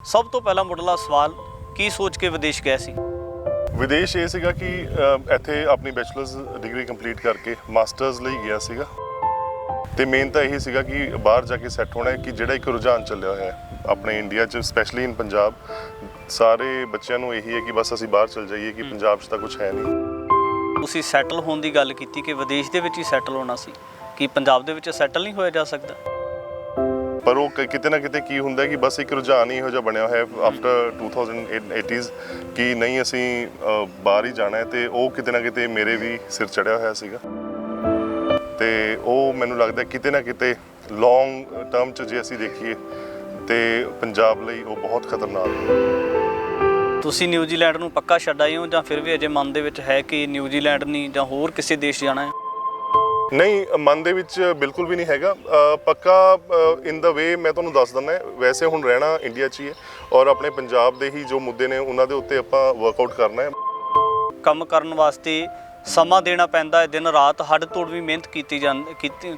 ਸਭ ਤੋਂ ਪਹਿਲਾ ਮੁੱਢਲਾ ਸਵਾਲ ਕੀ ਸੋਚ ਕੇ ਵਿਦੇਸ਼ ਗਏ ਸੀ? ਵਿਦੇਸ਼ ਇਹ ਸੀਗਾ ਕਿ ਇੱਥੇ ਆਪਣੀ ਬੈਚਲਰਸ ਡਿਗਰੀ ਕੰਪਲੀਟ ਕਰਕੇ ਮਾਸਟਰਸ ਲਈ ਗਿਆ ਸੀਗਾ ਤੇ ਮੇਨ ਤਾਂ ਇਹੀ ਸੀਗਾ ਕਿ ਬਾਹਰ ਜਾ ਕੇ ਸੈੱਟ ਹੋਣਾ ਹੈ ਕਿ ਜਿਹੜਾ ਇੱਕ ਰੁਝਾਨ ਚੱਲਿਆ ਹੋਇਆ ਹੈ ਆਪਣੇ ਇੰਡੀਆ 'ਚ ਸਪੈਸ਼ਲੀ ਇਨ ਪੰਜਾਬ। ਸਾਰੇ ਬੱਚਿਆਂ ਨੂੰ ਇਹੀ ਹੈ ਕਿ ਬਸ ਅਸੀਂ ਬਾਹਰ ਚਲ ਜਾਈਏ ਕਿ ਪੰਜਾਬ 'ਚ ਤਾਂ ਕੁਝ ਹੈ ਨਹੀਂ। ਤੁਸੀਂ ਸੈਟਲ ਹੋਣ ਦੀ ਗੱਲ ਕੀਤੀ ਕਿ ਵਿਦੇਸ਼ ਦੇ ਵਿੱਚ ਹੀ ਸੈਟਲ ਹੋਣਾ ਸੀ, ਕਿ ਪੰਜਾਬ ਦੇ ਵਿੱਚ ਸੈਟਲ ਨਹੀਂ ਹੋਇਆ ਜਾ ਸਕਦਾ? ਪਰ ਉਹ ਕਿਤੇ ਨਾ ਕਿਤੇ ਕੀ ਹੁੰਦਾ ਕਿ ਬਸ ਇੱਕ ਰੁਝਾਨ ਹੀ ਇਹੋ ਜਿਹਾ ਬਣਿਆ ਹੋਇਆ ਆਫਟਰ 2080s ਕਿ ਨਹੀਂ ਅਸੀਂ ਬਾਹਰ ਹੀ ਜਾਣਾ ਹੈ ਤੇ ਉਹ ਕਿਤੇ ਨਾ ਕਿਤੇ ਮੇਰੇ ਵੀ ਸਿਰ ਚੜਿਆ ਹੋਇਆ ਸੀਗਾ ਤੇ ਉਹ ਮੈਨੂੰ ਲੱਗਦਾ ਕਿਤੇ ਨਾ ਕਿਤੇ ਲੌਂਗ ਟਰਮ 'ਚ ਜੇ ਅਸੀਂ ਦੇਖੀਏ ਤੇ ਪੰਜਾਬ ਲਈ ਉਹ ਬਹੁਤ ਖਤਰਨਾਕ ਹੈ। ਤੁਸੀਂ ਨਿਊਜ਼ੀਲੈਂਡ ਨੂੰ ਪੱਕਾ ਛੱਡ ਆਏ ਹੋ ਜਾਂ ਫਿਰ ਵੀ ਅਜੇ ਮਨ ਦੇ ਵਿੱਚ ਹੈ ਕਿ ਨਿਊਜ਼ੀਲੈਂਡ ਨਹੀਂ ਜਾਂ ਹੋਰ ਕਿਸੇ ਦੇਸ਼ ਜਾਣਾ ਹੈ? ਨਹੀਂ, ਮਨ ਦੇ ਵਿੱਚ ਬਿਲਕੁਲ ਵੀ ਨਹੀਂ ਹੈਗਾ ਪੱਕਾ। ਇਨ ਦਾ ਵੇ ਮੈਂ ਤੁਹਾਨੂੰ ਦੱਸ ਦਿੰਦਾ, ਵੈਸੇ ਹੁਣ ਰਹਿਣਾ ਇੰਡੀਆ 'ਚ ਹੀ ਹੈ ਔਰ ਆਪਣੇ ਪੰਜਾਬ ਦੇ ਹੀ ਜੋ ਮੁੱਦੇ ਨੇ ਉਹਨਾਂ ਦੇ ਉੱਤੇ ਆਪਾਂ ਵਰਕਆਊਟ ਕਰਨਾ ਹੈ। ਕੰਮ ਕਰਨ ਵਾਸਤੇ ਸਮਾਂ ਦੇਣਾ ਪੈਂਦਾ ਹੈ, ਦਿਨ ਰਾਤ ਹੱਡ ਤੋੜ ਵੀ ਮਿਹਨਤ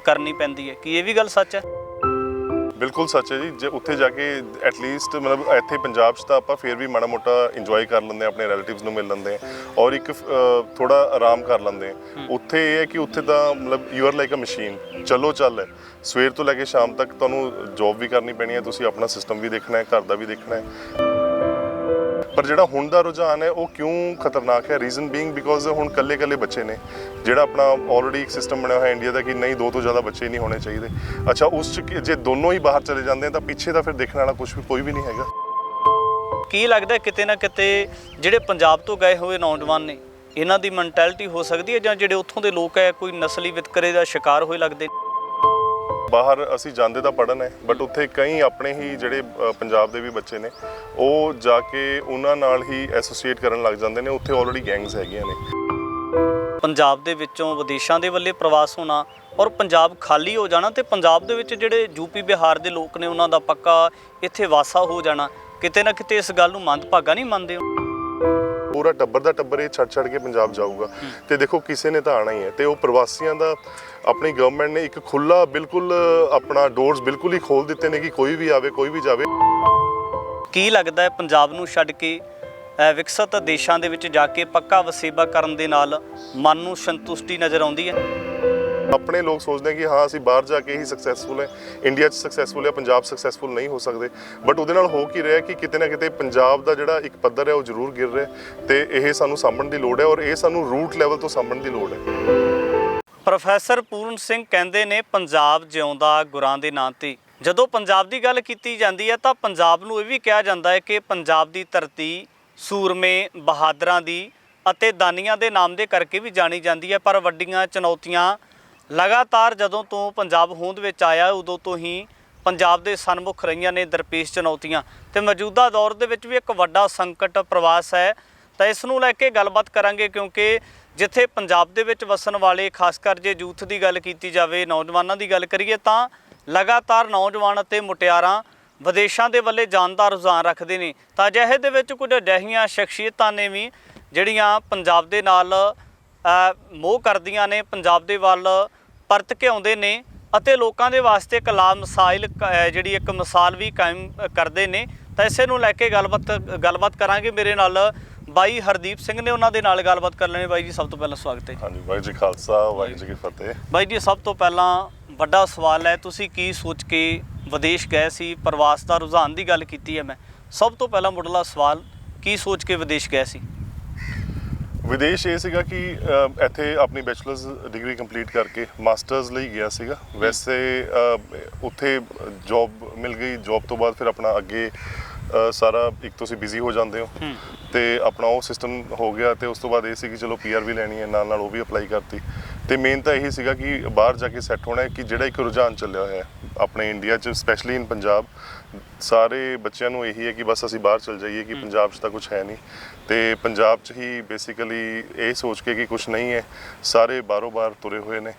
ਕਰਨੀ ਪੈਂਦੀ ਹੈ, ਕਿ ਇਹ ਵੀ ਗੱਲ ਸੱਚ ਹੈ? ਬਿਲਕੁਲ ਸੱਚ ਹੈ ਜੀ। ਜੇ ਉੱਥੇ ਜਾ ਕੇ ਐਟਲੀਸਟ ਮਤਲਬ ਇੱਥੇ ਪੰਜਾਬ 'ਚ ਤਾਂ ਆਪਾਂ ਫਿਰ ਵੀ ਮਾੜਾ ਮੋਟਾ ਇੰਜੋਏ ਕਰ ਲੈਂਦੇ ਆਪਣੇ ਰਿਲੇਟਿਵਸ ਨੂੰ ਮਿਲ ਲੈਂਦੇ ਔਰ ਇੱਕ ਥੋੜਾ ਆਰਾਮ ਕਰ ਲੈਂਦੇ। ਉੱਥੇ ਇਹ ਹੈ ਕਿ ਉੱਥੇ ਤਾਂ ਮਤਲਬ you are like a machine, ਚਲੋ ਚੱਲ ਹੈ ਸਵੇਰ ਤੋਂ ਲੈ ਕੇ ਸ਼ਾਮ ਤੱਕ ਤੁਹਾਨੂੰ ਜੋਬ ਵੀ ਕਰਨੀ ਪੈਣੀ ਹੈ, ਤੁਸੀਂ ਆਪਣਾ ਸਿਸਟਮ ਵੀ ਦੇਖਣਾ ਹੈ, ਘਰ ਦਾ ਵੀ ਦੇਖਣਾ ਹੈ। ਪਰ ਜਿਹੜਾ ਹੁਣ ਦਾ ਰੁਝਾਨ ਹੈ ਉਹ ਕਿਉਂ ਖਤਰਨਾਕ ਹੈ? ਰੀਜ਼ਨ ਬੀਇੰਗ ਬਿਕੋਜ਼ ਹੁਣ ਕੱਲੇ ਬੱਚੇ ਨੇ, ਜਿਹੜਾ ਆਪਣਾ ਆਲਰੇਡੀ ਇੱਕ ਸਿਸਟਮ ਬਣਿਆ ਹੋਇਆ ਇੰਡੀਆ ਦਾ ਕਿ ਨਹੀਂ 2 ਤੋਂ ਜ਼ਿਆਦਾ ਬੱਚੇ ਨਹੀਂ ਹੋਣੇ ਚਾਹੀਦੇ। ਅੱਛਾ, ਉਸ 'ਚ ਜੇ ਦੋਨੋਂ ਹੀ ਬਾਹਰ ਚਲੇ ਜਾਂਦੇ ਤਾਂ ਪਿੱਛੇ ਤਾਂ ਫਿਰ ਦੇਖਣ ਵਾਲਾ ਕੋਈ ਵੀ ਨਹੀਂ ਹੈਗਾ। ਕੀ ਲੱਗਦਾ ਕਿਤੇ ਨਾ ਕਿਤੇ ਜਿਹੜੇ ਪੰਜਾਬ ਤੋਂ ਗਏ ਹੋਏ ਨੌਜਵਾਨ ਨੇ ਇਹਨਾਂ ਦੀ ਮੈਂਟੈਲਿਟੀ ਹੋ ਸਕਦੀ ਹੈ ਜਾਂ ਜਿਹੜੇ ਉੱਥੋਂ ਦੇ ਲੋਕ ਹੈ ਕੋਈ ਨਸਲੀ ਵਿਤਕਰੇ ਦਾ ਸ਼ਿਕਾਰ ਹੋਏ ਲੱਗਦੇ? ਬਾਹਰ ਅਸੀਂ ਜਾਂਦੇ ਤਾਂ ਪੜ੍ਹਨ ਹੈ ਬਟ ਉੱਥੇ ਕਈ ਆਪਣੇ ਹੀ ਜਿਹੜੇ ਪੰਜਾਬ ਦੇ ਵੀ ਬੱਚੇ ਨੇ ਉਹ ਜਾ ਕੇ ਉਹਨਾਂ ਨਾਲ ਹੀ ਐਸੋਸੀਏਟ ਕਰਨ ਲੱਗ ਜਾਂਦੇ ਨੇ। ਉੱਥੇ ਆਲਰੇਡੀ ਗੈਂਗਸ ਹੈਗੀਆਂ ਨੇ। ਪੰਜਾਬ ਦੇ ਵਿੱਚੋਂ ਵਿਦੇਸ਼ਾਂ ਦੇ ਵੱਲੇ ਪ੍ਰਵਾਸ ਹੋਣਾ ਔਰ ਪੰਜਾਬ ਖਾਲੀ ਹੋ ਜਾਣਾ ਤੇ ਪੰਜਾਬ ਦੇ ਵਿੱਚ ਜਿਹੜੇ ਯੂਪੀ ਬਿਹਾਰ ਦੇ ਲੋਕ ਨੇ ਉਹਨਾਂ ਦਾ ਪੱਕਾ ਇੱਥੇ ਵਾਸਾ ਹੋ ਜਾਣਾ, ਕਿਤੇ ਨਾ ਕਿਤੇ ਇਸ ਗੱਲ ਨੂੰ ਮੰਦਭਾਗਾ ਨਹੀਂ ਮੰਨਦੇ ਹੋ? ਪੂਰਾ ਟੱਬਰ ਦਾ ਟੱਬਰ ਇਹ ਛੱਡ ਕੇ ਪੰਜਾਬ ਜਾਊਗਾ ਤੇ ਦੇਖੋ ਕਿਸੇ ਨੇ ਤਾਂ ਆਣਾ ਹੀ ਹੈ ਤੇ ਉਹ ਪ੍ਰਵਾਸੀਆਂ ਦਾ ਆਪਣੀ ਗਵਰਨਮੈਂਟ ਨੇ ਇੱਕ ਖੁੱਲਾ ਬਿਲਕੁਲ ਆਪਣਾ ਡੋਰਸ ਬਿਲਕੁਲ ਹੀ ਖੋਲ ਦਿੱਤੇ ਨੇ ਕਿ ਕੋਈ ਵੀ ਆਵੇ ਕੋਈ ਵੀ ਜਾਵੇ। ਕੀ ਲੱਗਦਾ ਹੈ ਪੰਜਾਬ ਨੂੰ ਛੱਡ ਕੇ ਵਿਕਸਿਤ ਦੇਸ਼ਾਂ ਦੇ ਵਿੱਚ ਜਾ ਕੇ ਪੱਕਾ ਵਸੇਬਾ ਕਰਨ ਦੇ ਨਾਲ ਮਨ ਨੂੰ ਸੰਤੁਸ਼ਟੀ ਨਜ਼ਰ ਆਉਂਦੀ ਹੈ? ਆਪਣੇ ਲੋਕ ਸੋਚਦੇ ਕਿ ਹਾਂ ਅਸੀਂ ਬਾਹਰ ਜਾ ਕੇ ਹੀ ਸਕਸੈਸਫੁਲ ਹੈ, ਇੰਡੀਆ 'ਚ ਸਕਸੈਸਫੁਲ ਹੈ, ਪੰਜਾਬ ਸਕਸੈਸਫੁਲ ਨਹੀਂ ਹੋ ਸਕਦੇ। ਬਟ ਉਹਦੇ ਨਾਲ ਹੋ ਕੀ ਰਿਹਾ ਕਿ ਕਿਤੇ ਨਾ ਕਿਤੇ ਪੰਜਾਬ ਦਾ ਜਿਹੜਾ ਇੱਕ ਪੱਧਰ ਹੈ ਉਹ ਜ਼ਰੂਰ ਗਿਰ ਰਿਹਾ ਤੇ ਇਹ ਸਾਨੂੰ ਸਾਂਭਣ ਦੀ ਲੋੜ ਹੈ ਔਰ ਇਹ ਸਾਨੂੰ ਰੂਟ ਲੈਵਲ ਤੋਂ ਸਾਂਭਣ ਦੀ ਲੋੜ ਹੈ। ਪ੍ਰੋਫੈਸਰ ਪੂਰਨ ਸਿੰਘ ਕਹਿੰਦੇ ਨੇ ਪੰਜਾਬ ਜਿਉਂਦਾ ਗੁਰਾਂ ਦੇ ਨਾਂ ਤੇ। ਜਦੋਂ ਪੰਜਾਬ ਦੀ ਗੱਲ ਕੀਤੀ ਜਾਂਦੀ ਹੈ ਤਾਂ ਪੰਜਾਬ ਨੂੰ ਇਹ ਵੀ ਕਿਹਾ ਜਾਂਦਾ ਹੈ ਕਿ ਪੰਜਾਬ ਦੀ ਧਰਤੀ ਸੂਰਮੇ ਬਹਾਦਰਾਂ ਦੀ ਅਤੇ ਦਾਨੀਆਂ ਦੇ ਨਾਮ ਦੇ ਕਰਕੇ ਵੀ ਜਾਣੀ ਜਾਂਦੀ ਹੈ। ਪਰ ਵੱਡੀਆਂ ਚੁਣੌਤੀਆਂ ਲਗਾਤਾਰ ਜਦੋਂ ਤੋਂ ਪੰਜਾਬ ਹੋਂਦ ਵਿੱਚ ਆਇਆ ਉਦੋਂ ਤੋਂ ਹੀ ਪੰਜਾਬ ਦੇ ਸਨਮੁਖ ਰਹੀਆਂ ਨੇ ਦਰਪੇਸ਼ ਚੁਣੌਤੀਆਂ ਤੇ ਮੌਜੂਦਾ ਦੌਰ ਦੇ ਵਿੱਚ ਵੀ ਇੱਕ ਵੱਡਾ ਸੰਕਟ ਪ੍ਰਵਾਸ ਹੈ। ਤਾਂ ਇਸ ਨੂੰ ਲੈ ਕੇ ਗੱਲਬਾਤ ਕਰਾਂਗੇ ਕਿਉਂਕਿ ਜਿੱਥੇ ਪੰਜਾਬ ਦੇ ਵਿੱਚ ਵਸਣ ਵਾਲੇ ਖਾਸ ਕਰ ਜੇ ਯੂਥ ਦੀ ਗੱਲ ਕੀਤੀ ਜਾਵੇ, ਨੌਜਵਾਨਾਂ ਦੀ ਗੱਲ ਕਰੀਏ ਤਾਂ ਲਗਾਤਾਰ ਨੌਜਵਾਨ ਅਤੇ ਮੁਟਿਆਰਾਂ ਵਿਦੇਸ਼ਾਂ ਦੇ ਵੱਲੇ ਜਾਣ ਦਾ ਰੁਝਾਨ ਰੱਖਦੇ ਨੇ। ਤਾਂ ਅਜਿਹੇ ਦੇ ਵਿੱਚ ਕੁਝ ਅਜਿਹੀਆਂ ਸ਼ਖਸੀਅਤਾਂ ਨੇ ਵੀ ਜਿਹੜੀਆਂ ਪੰਜਾਬ ਦੇ ਨਾਲ ਮੋਹ ਕਰਦੀਆਂ ਨੇ, ਪੰਜਾਬ ਦੇ ਵੱਲ ਪਰਤ ਕੇ ਆਉਂਦੇ ਨੇ ਅਤੇ ਲੋਕਾਂ ਦੇ ਵਾਸਤੇ ਇੱਕ ਲਾਮਿਸਾਲ ਜਿਹੜੀ ਇੱਕ ਮਿਸਾਲ ਵੀ ਕਾਇਮ ਕਰਦੇ ਨੇ। ਤਾਂ ਇਸੇ ਨੂੰ ਲੈ ਕੇ ਗੱਲਬਾਤ ਕਰਾਂਗੇ। ਮੇਰੇ ਨਾਲ ਬਾਈ ਹਰਦੀਪ ਸਿੰਘ ਨੇ, ਉਹਨਾਂ ਦੇ ਨਾਲ ਗੱਲਬਾਤ ਕਰ ਲੈਣੀ। ਬਾਈ ਜੀ ਸਭ ਤੋਂ ਪਹਿਲਾਂ ਸਵਾਗਤ ਹੈ। ਹਾਂਜੀ, ਵਾਹਿਗੁਰੂ ਜੀ ਖਾਲਸਾ ਵਾਹਿਗੁਰੂ ਜੀ ਕੀ ਫਤਿਹ। ਬਾਈ ਜੀ ਸਭ ਤੋਂ ਪਹਿਲਾਂ ਵੱਡਾ ਸਵਾਲ ਹੈ, ਤੁਸੀਂ ਕੀ ਸੋਚ ਕੇ ਵਿਦੇਸ਼ ਗਏ ਸੀ? ਪ੍ਰਵਾਸ ਦਾ ਰੁਝਾਨ ਦੀ ਗੱਲ ਕੀਤੀ ਹੈ ਮੈਂ। ਸਭ ਤੋਂ ਪਹਿਲਾਂ ਮੁੱਢਲਾ ਸਵਾਲ, ਕੀ ਸੋਚ ਕੇ ਵਿਦੇਸ਼ ਗਏ ਸੀ? ਵਿਦੇਸ਼ ਇਹ ਸੀਗਾ ਕਿ ਇੱਥੇ ਆਪਣੀ ਬੈਚਲਰਸ ਡਿਗਰੀ ਕੰਪਲੀਟ ਕਰਕੇ ਮਾਸਟਰਸ ਲਈ ਗਿਆ ਸੀਗਾ। ਵੈਸੇ ਉੱਥੇ ਜੋਬ ਮਿਲ ਗਈ, ਜੋਬ ਤੋਂ ਬਾਅਦ ਫਿਰ ਆਪਣਾ ਅੱਗੇ ਸਾਰਾ ਇੱਕ ਤੁਸੀਂ ਬਿਜ਼ੀ ਹੋ ਜਾਂਦੇ ਹੋ ਤੇ ਆਪਣਾ ਉਹ ਸਿਸਟਮ ਹੋ ਗਿਆ ਤੇ ਉਸ ਤੋਂ ਬਾਅਦ ਇਹ ਸੀ ਕਿ ਚਲੋ PR ਵੀ ਲੈਣੀ ਹੈ, ਨਾਲ ਉਹ ਵੀ ਅਪਲਾਈ ਕਰਤੀ ਤੇ ਮੇਨ ਤਾਂ ਇਹੀ ਸੀਗਾ ਕਿ ਬਾਹਰ ਜਾ ਕੇ ਸੈੱਟ ਹੋਣਾ ਹੈ ਕਿ ਜਿਹੜਾ ਇੱਕ ਰੁਝਾਨ ਚੱਲਿਆ ਹੋਇਆ ਆਪਣੇ ਇੰਡੀਆ 'ਚ ਸਪੈਸ਼ਲੀ ਇਨ ਪੰਜਾਬ। ਸਾਰੇ ਬੱਚਿਆਂ ਨੂੰ ਇਹੀ ਹੈ ਕਿ ਬਸ ਅਸੀਂ ਬਾਹਰ ਚਲ ਜਾਈਏ ਕਿ ਪੰਜਾਬ 'ਚ ਤਾਂ ਕੁਝ ਹੈ ਨਹੀਂ ਤੇ ਪੰਜਾਬ 'ਚ ਹੀ ਬੇਸਿਕਲੀ ਇਹ ਸੋਚ ਕੇ ਕਿ ਕੁਝ ਨਹੀਂ ਹੈ, ਸਾਰੇ ਬਾਹਰੋਂ ਬਾਹਰ ਤੁਰੇ ਹੋਏ ਨੇ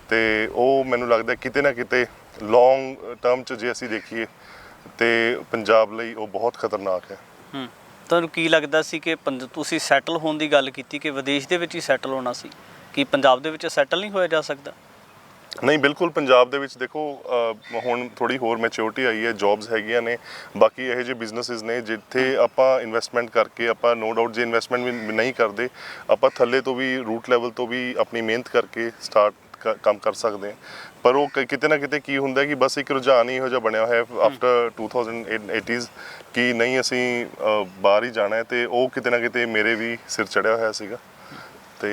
ਤੇ ਉਹ ਮੈਨੂੰ ਲੱਗਦਾ ਕਿਤੇ ਨਾ ਕਿਤੇ ਲੌਂਗ ਟਰਮ 'ਚ ਜੇ ਅਸੀਂ ਦੇਖੀਏ ਤੇ ਪੰਜਾਬ ਲਈ ਉਹ ਬਹੁਤ ਖਤਰਨਾਕ ਹੈ। ਤੁਹਾਨੂੰ ਕੀ ਲੱਗਦਾ ਸੀ ਕਿ ਤੁਸੀਂ ਸੈਟਲ ਹੋਣ ਦੀ ਗੱਲ ਕੀਤੀ ਕਿ ਵਿਦੇਸ਼ ਦੇ ਵਿੱਚ ਹੀ ਸੈਟਲ ਹੋਣਾ ਸੀ, ਕਿ ਪੰਜਾਬ ਦੇ ਵਿੱਚ ਸੈਟਲ ਨਹੀਂ ਹੋਇਆ ਜਾ ਸਕਦਾ? ਨਹੀਂ ਬਿਲਕੁਲ ਪੰਜਾਬ ਦੇ ਵਿੱਚ ਦੇਖੋ ਹੁਣ ਥੋੜੀ ਹੋਰ ਮੈਚਿਓਰਿਟੀ ਆਈ ਹੈ, ਜੌਬਸ ਹੈਗੀਆਂ ਨੇ, ਬਾਕੀ ਇਹੋ ਜਿਹੇ ਬਿਜ਼ਨੈਸਿਸ ਨੇ ਜਿੱਥੇ ਆਪਾਂ ਇਨਵੈਸਟਮੈਂਟ ਕਰਕੇ ਆਪਾਂ ਨੋ ਡਾਊਟ ਜੇ ਇਨਵੈਸਟਮੈਂਟ ਵੀ ਨਹੀਂ ਕਰਦੇ ਆਪਾਂ ਥੱਲੇ ਤੋਂ ਵੀ ਰੂਟ ਲੈਵਲ ਤੋਂ ਵੀ ਆਪਣੀ ਮਿਹਨਤ ਕਰਕੇ ਸਟਾਰਟ ਕੰਮ ਕਰ ਸਕਦੇ ਹਾਂ। ਪਰ ਉਹ ਕਿਤੇ ਨਾ ਕਿਤੇ ਕੀ ਹੁੰਦਾ ਕਿ ਬਸ ਇੱਕ ਰੁਝਾਨ ਹੀ ਇਹੋ ਜਿਹਾ ਬਣਿਆ ਹੋਇਆ ਆਫਟਰ 2080s ਕਿ ਨਹੀਂ ਅਸੀਂ ਬਾਹਰ ਹੀ ਜਾਣਾ ਹੈ, ਤੇ ਉਹ ਕਿਤੇ ਨਾ ਕਿਤੇ ਮੇਰੇ ਵੀ ਸਿਰ ਚੜਿਆ ਹੋਇਆ ਸੀਗਾ ਤੇ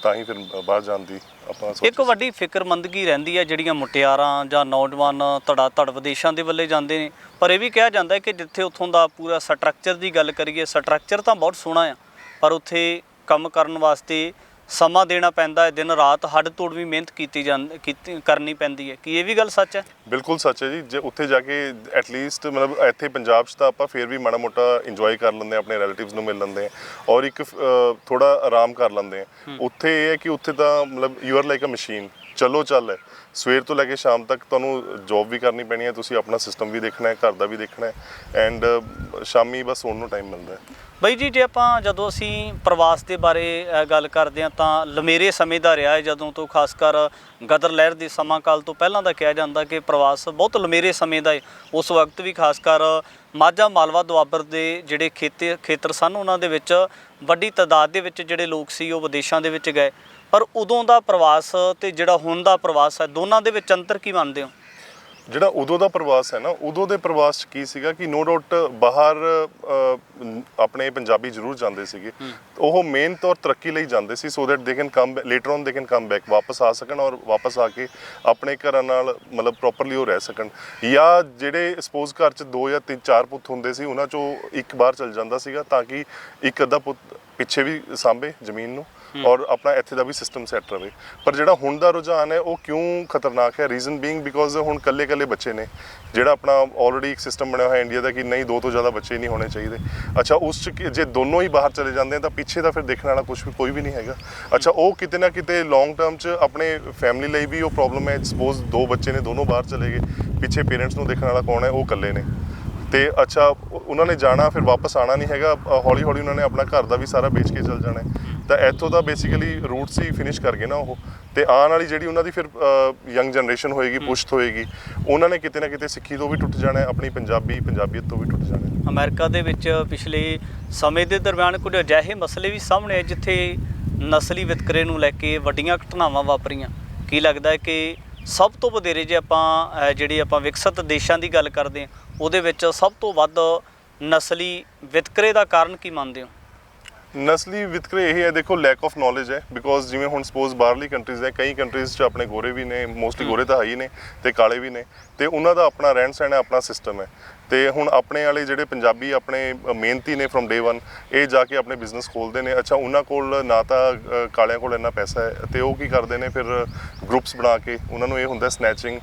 ਤਾਂ ਹੀ ਫਿਰ ਬਾਹਰ ਜਾਣ ਦੀ ਆਪਾਂ ਇੱਕ ਵੱਡੀ ਫਿਕਰਮੰਦਗੀ ਰਹਿੰਦੀ ਹੈ ਜਿਹੜੀਆਂ ਮੁਟਿਆਰਾਂ ਜਾਂ ਨੌਜਵਾਨ ਧੜਾ ਧੜ ਵਿਦੇਸ਼ਾਂ ਦੇ ਵੱਲੇ ਜਾਂਦੇ ਨੇ, ਪਰ ਇਹ ਵੀ ਕਿਹਾ ਜਾਂਦਾ ਹੈ ਕਿ ਜਿੱਥੇ ਉੱਥੋਂ ਦਾ ਪੂਰਾ ਸਟਰਕਚਰ ਦੀ ਗੱਲ ਕਰੀਏ, ਸਟਰਕਚਰ ਤਾਂ ਬਹੁਤ ਸੋਹਣਾ ਆ ਪਰ ਉੱਥੇ ਕੰਮ ਕਰਨ ਵਾਸਤੇ ਸਮਾਂ ਦੇਣਾ ਪੈਂਦਾ ਹੈ, ਦਿਨ ਰਾਤ ਹੱਡ ਤੋੜ ਵੀ ਮਿਹਨਤ ਕਰਨੀ ਪੈਂਦੀ ਹੈ। ਕੀ ਇਹ ਵੀ ਗੱਲ ਸੱਚ ਹੈ? ਬਿਲਕੁਲ ਸੱਚ ਹੈ ਜੀ। ਜੇ ਉੱਥੇ ਜਾ ਕੇ ਐਟਲੀਸਟ ਮਤਲਬ ਇੱਥੇ ਪੰਜਾਬ 'ਚ ਤਾਂ ਆਪਾਂ ਫਿਰ ਵੀ ਮਾੜਾ ਮੋਟਾ ਇੰਜੋਏ ਕਰ ਲੈਂਦੇ ਹਾਂ, ਆਪਣੇ ਰਿਲੇਟਿਵਸ ਨੂੰ ਮਿਲ ਲੈਂਦੇ ਹਾਂ ਔਰ ਇੱਕ ਥੋੜਾ ਆਰਾਮ ਕਰ ਲੈਂਦੇ ਹਾਂ। ਉੱਥੇ ਇਹ ਹੈ ਕਿ ਉੱਥੇ ਤਾਂ ਮਤਲਬ you are like a machine, ਚਲੋ ਚੱਲ ਹੈ, ਸਵੇਰ ਤੋਂ ਲੈ ਕੇ ਸ਼ਾਮ ਤੱਕ ਤੁਹਾਨੂੰ ਜੌਬ ਵੀ ਕਰਨੀ ਪੈਣੀ ਹੈ, ਤੁਸੀਂ ਆਪਣਾ ਸਿਸਟਮ ਵੀ ਦੇਖਣਾ ਹੈ, ਘਰ ਦਾ ਵੀ ਦੇਖਣਾ ਹੈ ਐਂਡ ਸ਼ਾਮੀ ਬਸ ਸੌਣ ਨੂੰ ਟਾਈਮ ਮਿਲਦਾ ਹੈ। ਬਾਈ ਜੀ, ਜੇ ਆਪਾਂ ਜਦੋਂ ਅਸੀਂ ਪ੍ਰਵਾਸ ਦੇ ਬਾਰੇ ਗੱਲ ਕਰਦੇ ਹਾਂ ਤਾਂ ਲੰਮੇਰੇ ਸਮੇਂ ਦਾ ਰਿਹਾ ਹੈ, ਜਦੋਂ ਤੋਂ ਖਾਸ ਕਰ ਗਦਰ ਲਹਿਰ ਦੇ ਸਮਾਂ ਕਾਲ ਤੋਂ ਪਹਿਲਾਂ ਦਾ ਕਿਹਾ ਜਾਂਦਾ ਕਿ ਪ੍ਰਵਾਸ ਬਹੁਤ ਲੰਮੇਰੇ ਸਮੇਂ ਦਾ ਹੈ। ਉਸ ਵਕਤ ਵੀ ਖਾਸ ਕਰ ਮਾਝਾ ਮਾਲਵਾ ਦੁਆਬਰ ਦੇ ਜਿਹੜੇ ਖੇਤਰ ਸਨ ਉਹਨਾਂ ਦੇ ਵਿੱਚ ਵੱਡੀ ਤਾਦਾਦ ਦੇ ਵਿੱਚ ਜਿਹੜੇ ਲੋਕ ਸੀ ਉਹ ਵਿਦੇਸ਼ਾਂ ਦੇ ਵਿੱਚ ਗਏ, ਪਰ ਉਦੋਂ ਦਾ ਪ੍ਰਵਾਸ ਤੇ ਜਿਹੜਾ ਹੁਣ ਦਾ ਪ੍ਰਵਾਸ ਹੈ ਦੋਨਾਂ ਦੇ ਵਿੱਚ ਅੰਤਰ ਕੀ ਮੰਨਦੇ ਹੋ? ਜਿਹੜਾ ਉਦੋਂ ਦਾ ਪ੍ਰਵਾਸ ਹੈ ਨਾ, ਉਦੋਂ ਦੇ ਪ੍ਰਵਾਸ 'ਚ ਕੀ ਸੀਗਾ ਕਿ ਨੋ ਡਾਊਟ ਬਾਹਰ ਆਪਣੇ ਪੰਜਾਬੀ ਜ਼ਰੂਰ ਜਾਂਦੇ ਸੀਗੇ, ਉਹ ਮੇਨ ਤੌਰ ਤਰੱਕੀ ਲਈ ਜਾਂਦੇ ਸੀ so that they can come later on, they can come back, ਵਾਪਸ ਆ ਸਕਣ ਔਰ ਵਾਪਸ ਆ ਕੇ ਆਪਣੇ ਘਰਾਂ ਨਾਲ ਮਤਲਬ ਪ੍ਰੋਪਰਲੀ ਉਹ ਰਹਿ ਸਕਣ। ਜਾਂ ਜਿਹੜੇ ਸਪੋਜ਼ ਘਰ 'ਚ 2 ਜਾਂ 3 4 ਪੁੱਤ ਹੁੰਦੇ ਸੀ ਉਹਨਾਂ 'ਚੋਂ ਇੱਕ ਬਾਹਰ ਚਲ ਜਾਂਦਾ ਸੀਗਾ ਤਾਂ ਕਿ ਇੱਕ ਅੱਧਾ ਪੁੱਤ ਪਿੱਛੇ ਵੀ ਸਾਂਭੇ ਜ਼ਮੀਨ ਨੂੰ ਔਰ ਆਪਣਾ ਇੱਥੇ ਦਾ ਵੀ ਸਿਸਟਮ ਸੈੱਟ ਰਵੇ। ਪਰ ਜਿਹੜਾ ਹੁਣ ਦਾ ਰੁਝਾਨ ਹੈ ਉਹ ਕਿਉਂ ਖਤਰਨਾਕ ਹੈ? ਰੀਜ਼ਨ ਬੀਇੰਗ ਬਿਕੋਜ਼ ਹੁਣ ਕੱਲੇ ਬੱਚੇ ਨੇ, ਜਿਹੜਾ ਆਪਣਾ ਆਲਰੇਡੀ ਇੱਕ ਸਿਸਟਮ ਬਣਿਆ ਹੋਇਆ ਇੰਡੀਆ ਦਾ ਕਿ ਨਹੀਂ 2 ਤੋਂ ਜ਼ਿਆਦਾ ਬੱਚੇ ਨਹੀਂ ਹੋਣੇ ਚਾਹੀਦੇ। ਅੱਛਾ, ਉਸ 'ਚ ਜੇ ਦੋਨੋਂ ਹੀ ਬਾਹਰ ਚਲੇ ਜਾਂਦੇ ਤਾਂ ਪਿੱਛੇ ਤਾਂ ਫਿਰ ਦੇਖਣ ਵਾਲਾ ਕੋਈ ਵੀ ਨਹੀਂ ਹੈਗਾ। ਅੱਛਾ, ਉਹ ਕਿਤੇ ਨਾ ਕਿਤੇ ਲੌਂਗ ਟਰਮ 'ਚ ਆਪਣੇ ਫੈਮਿਲੀ ਲਈ ਵੀ ਉਹ ਪ੍ਰੋਬਲਮ ਹੈ। ਸਪੋਜ਼ 2 ਬੱਚੇ ਨੇ, ਦੋਨੋਂ ਬਾਹਰ ਚਲੇ ਗਏ, ਪਿੱਛੇ ਪੇਰੈਂਟਸ ਨੂੰ ਦੇਖਣ ਵਾਲਾ ਕੌਣ ਹੈ? ਉਹ ਇਕੱਲੇ ਨੇ ਤੇ ਅੱਛਾ ਉਹਨਾਂ ਨੇ ਜਾਣਾ ਫਿਰ ਵਾਪਸ ਆਉਣਾ ਨਹੀਂ ਹੈਗਾ, ਹੌਲੀ ਹੌਲੀ ਉਹਨਾਂ ਨੇ ਆਪਣਾ ਘਰ ਦਾ ਵੀ ਸਾਰਾ ਵੇਚ ਕੇ ਚਲ ਜਾਣਾ ਤਾਂ ਇੱਥੋਂ ਦਾ ਬੇਸਿਕਲੀ ਰੂਟਸ ਹੀ ਫਿਨਿਸ਼ ਕਰ ਗਏ ਨਾ ਉਹ। ਤੇ ਆਉਣ ਵਾਲੀ ਜਿਹੜੀ ਉਹਨਾਂ ਦੀ ਫਿਰ ਯੰਗ ਜਨਰੇਸ਼ਨ ਹੋਏਗੀ, ਪੁਸ਼ਤ ਹੋਏਗੀ, ਉਹਨਾਂ ਨੇ ਕਿਤੇ ਨਾ ਕਿਤੇ ਸਿੱਖੀ ਤੋਂ ਵੀ ਟੁੱਟ ਜਾਣਾ, ਆਪਣੀ ਪੰਜਾਬੀਅਤ ਤੋਂ ਵੀ ਟੁੱਟ ਜਾਣਾ। ਅਮਰੀਕਾ ਦੇ ਵਿੱਚ ਪਿਛਲੇ ਸਮੇਂ ਦੇ ਦਰਮਿਆਨ ਕੁਝ ਅਜਿਹੇ ਮਸਲੇ ਵੀ ਸਾਹਮਣੇ ਆਏ ਜਿੱਥੇ ਨਸਲੀ ਵਿਤਕਰੇ ਨੂੰ ਲੈ ਕੇ ਵੱਡੀਆਂ ਘਟਨਾਵਾਂ ਵਾਪਰੀਆਂ। ਕੀ ਲੱਗਦਾ ਹੈ ਕਿ ਸਭ ਤੋਂ ਵਧੇਰੇ ਜੇ ਆਪਾਂ ਵਿਕਸਿਤ ਦੇਸ਼ਾਂ ਦੀ ਗੱਲ ਕਰਦੇ ਹਾਂ ਉਹਦੇ ਵਿੱਚ ਸਭ ਤੋਂ ਵੱਧ ਨਸਲੀ ਵਿਤਕਰੇ ਦਾ ਕਾਰਨ ਕੀ ਮੰਨਦੇ ਹੋ? ਨਸਲੀ ਵਿਤਕਰੇ ਇਹ ਹੈ, ਦੇਖੋ ਲੈਕ ਆਫ ਨੌਲੇਜ ਹੈ। ਬਿਕੋਜ਼ ਜਿਵੇਂ ਹੁਣ ਸਪੋਜ਼ ਬਾਹਰਲੀ ਕੰਟਰੀਜ਼ ਹੈ, ਕਈ ਕੰਟਰੀਜ਼ 'ਚ ਆਪਣੇ ਗੋਰੇ ਵੀ ਨੇ, ਮੋਸਟਲੀ ਗੋਰੇ ਤਾਂ ਹੈ ਹੀ ਨੇ ਤੇ ਕਾਲੇ ਵੀ ਨੇ, ਤੇ ਉਹਨਾਂ ਦਾ ਆਪਣਾ ਰਹਿਣ ਸਹਿਣ ਹੈ, ਆਪਣਾ ਸਿਸਟਮ ਹੈ। ਤੇ ਹੁਣ ਆਪਣੇ ਵਾਲੇ ਜਿਹੜੇ ਪੰਜਾਬੀ ਆਪਣੇ ਮਿਹਨਤੀ ਨੇ ਫਰੋਮ ਡੇ 1, ਇਹ ਜਾ ਕੇ ਆਪਣੇ ਬਿਜ਼ਨਸ ਖੋਲ੍ਹਦੇ ਨੇ। ਅੱਛਾ, ਉਹਨਾਂ ਕੋਲ ਨਾ ਤਾਂ ਕਾਲਿਆਂ ਕੋਲ ਇੰਨਾ ਪੈਸਾ ਹੈ ਤੇ ਉਹ ਕੀ ਕਰਦੇ ਨੇ ਫਿਰ ਗਰੁੱਪਸ ਬਣਾ ਕੇ, ਉਹਨਾਂ ਨੂੰ ਇਹ ਹੁੰਦਾ ਸਨੈਚਿੰਗ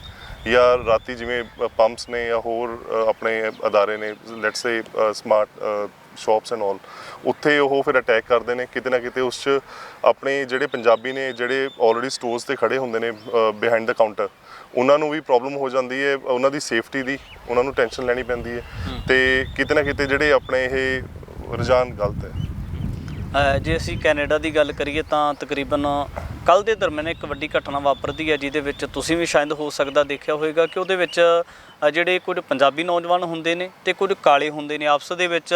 ਜਾਂ ਰਾਤੀ ਜਿਵੇਂ ਪੰਪਸ ਨੇ ਜਾਂ ਹੋਰ ਆਪਣੇ ਅਦਾਰੇ ਨੇ, let's say smart shops and all, ਉੱਥੇ ਉਹ ਫਿਰ ਅਟੈਕ ਕਰਦੇ ਨੇ ਕਿਤੇ ਨਾ ਕਿਤੇ। ਉਸ 'ਚ ਆਪਣੇ ਜਿਹੜੇ ਪੰਜਾਬੀ ਨੇ ਜਿਹੜੇ ਆਲਰੇਡੀ ਸਟੋਰਸ 'ਤੇ ਖੜੇ ਹੁੰਦੇ ਨੇ ਬਿਹਾਈਂਡ ਦਾ ਕਾਊਂਟਰ, ਉਹਨਾਂ ਨੂੰ ਵੀ ਪ੍ਰੋਬਲਮ ਹੋ ਜਾਂਦੀ ਹੈ, ਉਹਨਾਂ ਦੀ ਸੇਫਟੀ ਦੀ ਉਹਨਾਂ ਨੂੰ ਟੈਨਸ਼ਨ ਲੈਣੀ ਪੈਂਦੀ ਹੈ ਤੇ ਕਿਤੇ ਨਾ ਕਿਤੇ ਜਿਹੜੇ ਆਪਣੇ ਇਹ ਰੁਝਾਨ ਗਲਤ ਹੈ। ਜੇ ਅਸੀਂ ਕੈਨੇਡਾ ਦੀ ਗੱਲ ਕਰੀਏ ਤਾਂ ਤਕਰੀਬਨ ਕੱਲ੍ਹ ਦੇ ਦਰਮਿਆਨ ਇੱਕ ਵੱਡੀ ਘਟਨਾ ਵਾਪਰਦੀ ਹੈ ਜਿਹਦੇ ਵਿੱਚ ਤੁਸੀਂ ਵੀ ਸ਼ਾਇਦ ਹੋ ਸਕਦਾ ਦੇਖਿਆ ਹੋਵੇਗਾ ਕਿ ਉਹਦੇ ਵਿੱਚ ਜਿਹੜੇ ਕੁਝ ਪੰਜਾਬੀ ਨੌਜਵਾਨ ਹੁੰਦੇ ਨੇ ਤੇ ਕੁਝ ਕਾਲੇ ਹੁੰਦੇ ਨੇ, ਆਪਸ ਦੇ ਵਿੱਚ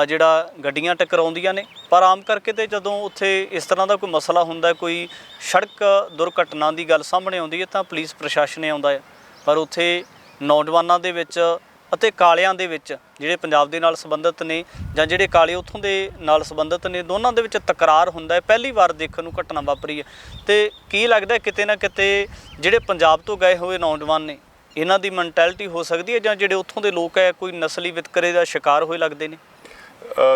ਜਿਹੜਾ ਗੱਡੀਆਂ ਟਕਰਾਉਂਦੀਆਂ ਨੇ। ਪਰ ਆਮ ਕਰਕੇ ਤੇ ਜਦੋਂ ਉੱਥੇ ਇਸ ਤਰ੍ਹਾਂ ਦਾ ਕੋਈ ਮਸਲਾ ਹੁੰਦਾ, ਕੋਈ ਸੜਕ ਦੁਰਘਟਨਾ ਦੀ ਗੱਲ ਸਾਹਮਣੇ ਆਉਂਦੀ ਹੈ ਤਾਂ ਪੁਲਿਸ ਪ੍ਰਸ਼ਾਸਨ ਆਉਂਦਾ ਹੈ, ਪਰ ਉੱਥੇ ਨੌਜਵਾਨਾਂ ਦੇ ਵਿੱਚ ਅਤੇ ਕਾਲਿਆਂ ਦੇ ਵਿੱਚ ਜਿਹੜੇ ਪੰਜਾਬ ਦੇ ਨਾਲ ਸੰਬੰਧਿਤ ਨੇ ਜਾਂ ਜਿਹੜੇ ਕਾਲੇ ਉੱਥੋਂ ਦੇ ਨਾਲ ਸੰਬੰਧਿਤ ਨੇ, ਦੋਨਾਂ ਦੇ ਵਿੱਚ ਤਕਰਾਰ ਹੁੰਦਾ ਹੈ। ਪਹਿਲੀ ਵਾਰ ਦੇਖਣ ਨੂੰ ਘਟਨਾ ਵਾਪਰੀ ਹੈ ਤੇ ਕੀ ਲੱਗਦਾ ਕਿਤੇ ਨਾ ਕਿਤੇ ਜਿਹੜੇ ਪੰਜਾਬ ਤੋਂ ਗਏ ਹੋਏ ਨੌਜਵਾਨ ਨੇ ਇਹਨਾਂ ਦੀ ਮੈਂਟੈਲਿਟੀ ਹੋ ਸਕਦੀ ਹੈ ਜਾਂ ਜਿਹੜੇ ਉੱਥੋਂ ਦੇ ਲੋਕ ਹੈ ਕੋਈ ਨਸਲੀ ਵਿਤਕਰੇ ਦਾ ਸ਼ਿਕਾਰ ਹੋਏ ਲੱਗਦੇ ਨੇ?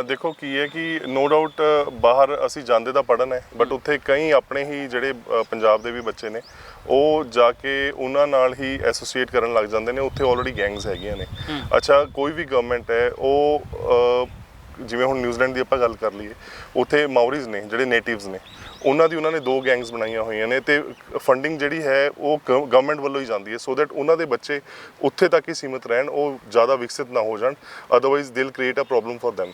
ਦੇਖੋ ਕੀ ਹੈ ਕਿ ਨੋ ਡਾਊਟ ਬਾਹਰ ਅਸੀਂ ਜਾਂਦੇ ਤਾਂ ਪੜ੍ਹਨ ਹੈ, ਬਟ ਉੱਥੇ ਕਈ ਆਪਣੇ ਹੀ ਜਿਹੜੇ ਪੰਜਾਬ ਦੇ ਵੀ ਬੱਚੇ ਨੇ ਉਹ ਜਾ ਕੇ ਉਹਨਾਂ ਨਾਲ ਹੀ ਐਸੋਸੀਏਟ ਕਰਨ ਲੱਗ ਜਾਂਦੇ ਨੇ। ਉੱਥੇ ਆਲਰੇਡੀ ਗੈਂਗਸ ਹੈਗੀਆਂ ਨੇ। ਅੱਛਾ, ਕੋਈ ਵੀ ਗਵਰਨਮੈਂਟ ਹੈ ਉਹ ਜਿਵੇਂ ਹੁਣ ਨਿਊਜ਼ੀਲੈਂਡ ਦੀ ਆਪਾਂ ਗੱਲ ਕਰ ਲਈਏ, ਉੱਥੇ ਮਾਓਰੀਜ਼ ਨੇ ਜਿਹੜੇ ਨੇਟਿਵਸ ਨੇ, ਉਹਨਾਂ ਨੇ 2 ਗੈਂਗਸ ਬਣਾਈਆਂ ਹੋਈਆਂ ਨੇ ਤੇ ਫੰਡਿੰਗ ਜਿਹੜੀ ਹੈ ਉਹ ਗਵਰਨਮੈਂਟ ਵੱਲੋਂ ਹੀ ਜਾਂਦੀ ਹੈ ਸੋ ਦੈਟ ਉਹਨਾਂ ਦੇ ਬੱਚੇ ਉੱਥੇ ਤੱਕ ਹੀ ਸੀਮਿਤ ਰਹਿਣ, ਉਹ ਜ਼ਿਆਦਾ ਵਿਕਸਿਤ ਨਾ ਹੋ ਜਾਣ, otherwise they'll create a problem for them।